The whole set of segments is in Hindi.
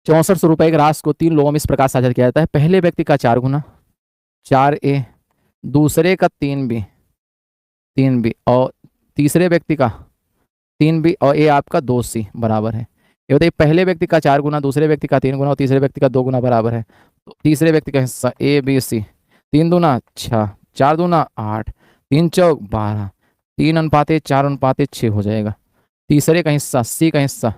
₹64 की राशि को 3 लोगों में इस प्रकार साझा किया जाता है। पहले व्यक्ति का 4 गुना, 4A, दूसरे का 3B, 3B, और तीसरे व्यक्ति का 3B, और ए आपका 2C बराबर है। ये बताइए, पहले व्यक्ति का 4 गुना, दूसरे व्यक्ति का 3 गुना और तीसरे व्यक्ति का 2 गुना बराबर है। तो तीसरे व्यक्ति का हिस्सा ABC, 3 दूना 6, 4 दूना 8, 3 चौक 12, 3:4:6 हो जाएगा। तीसरे का हिस्सा C का हिस्सा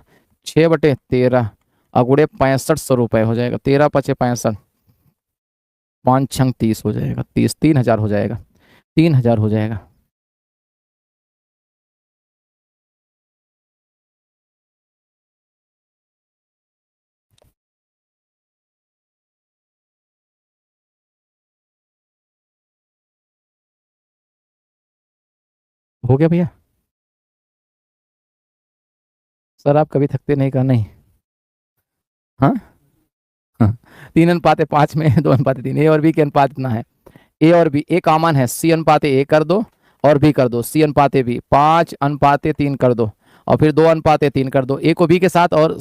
6/13 अगुड़े ₹6500 हो जाएगा। 13×5 = 65, 5×6 = 30 हो जाएगा। 30, 3000 हो जाएगा, 3000 हो जाएगा। हो गया भैया? सर आप कभी थकते नहीं, का नहीं? हाँ हाँ। 3:5 में 2:3, ए और बी के अनुपात इतना है। ए और बी, ए कॉमन है, C/A कर दो और बी कर दो, C/B, 5:3 कर दो और फिर 2:3 कर दो। ए को बी के साथ और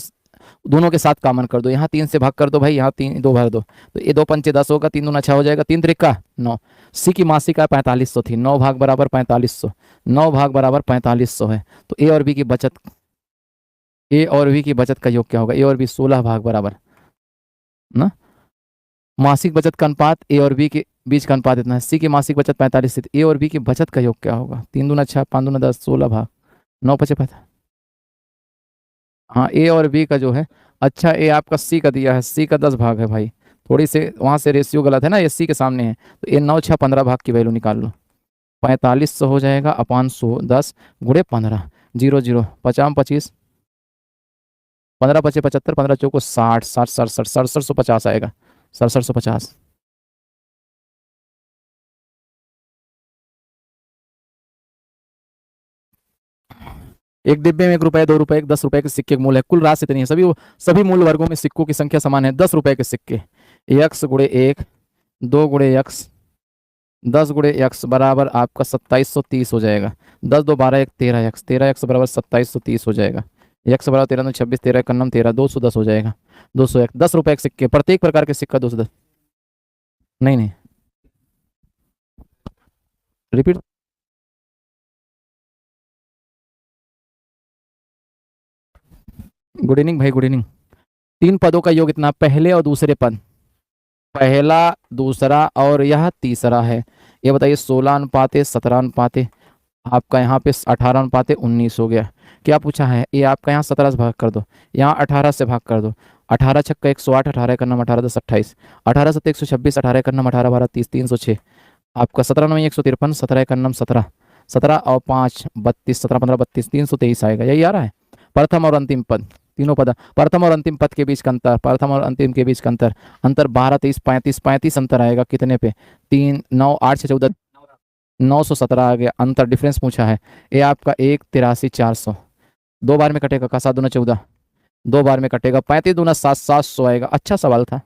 दोनों के साथ कॉमन कर दो। यहाँ 3 से भाग कर दो भाई, यहाँ 3 2 भर दो, तो ये 2×5 = 10 होगा, 3×2 = 6 हो जाएगा, 3×3 = 9। सी की मासिक आय 4500 थी, 9 भाग बराबर 4500, 9 भाग बराबर 4500 है। तो ए और बी की बचत, ए और बी की बचत का योग क्या होगा? ए और बी 16 भाग बराबर ना। मासिक बचत का अनुपात ए और बी के बीच का अनुपात इतना है। सी की मासिक बचत 45 थी, ए और बी की बचत का योग क्या होगा? 3×2 = 6, 5×2 = 10, 16 भाग 9×5 = 50। हाँ, ए और बी का जो है, अच्छा ए आपका सी का दिया है, सी का 10 भाग है भाई, थोड़ी से वहाँ से रेशियो गलत है ना, ये सी के सामने है, तो ए 9, 6, 15 भाग की वैल्यू निकाल लो। 4500 हो जाएगा अपान 100, 10 × 15, 0 0, 50 15 5 75, 15 चौको 60, 60 67, 6750 आएगा, 6750। एक डिब्बे में ₹1, ₹2, ₹10 के सिक्के के मूल्य है। कुल राशि इतनी है। सभी मूल्य वर्गों में सिक्कों की संख्या समान है। ₹10 के सिक्के, x × 1, 2 × x, 10 × x बराबर आपका 2730 हो जाएगा। 10 2 12 1 13x, 13x बराबर 2730 हो जाएगा। x बराबर 13 2 26, 13 1 13, 210 हो जाएगा। 201, ₹10 के सिक्के, प्रत्येक प्रकार के सिक्का 210। नहीं नहीं, रिपीट। गुड इवनिंग भाई, गुड इवनिंग। 3 पदों का योग इतना, पहले और दूसरे पद, पहला दूसरा और यह तीसरा है। ये बताइए, 16:17 आपका यहाँ पे 18:19 हो गया। क्या पूछा है? ये आपका यहाँ 17 से भाग कर दो, यहाँ 18 से भाग कर दो। 18 छक्का 108, 18 का नाम 18 10 28, 18 7 126, 18 का नाम 18 12 30, 306। आपका 17 9 153, 17 का नाम 17, 17 और 5 32, 17 15 32, 323 आएगा। यही आ रहा है। प्रथम और अंतिम पद, तीनों पद, प्रथम और अंतिम पद के बीच का अंतर, प्रथम और अंतिम के बीच का अंतर, अंतर 12 23 35, 35 अंतर आएगा कितने पे? 3 9 8 6 14, 917 आ गया अंतर, डिफरेंस पूछा है। ये आपका 1 83 400, 2 बार में कटेगा का, 7 दूना 14, 2 बार में कटेगा, 35 दूना 7, 700 आएगा। अच्छा सवाल था।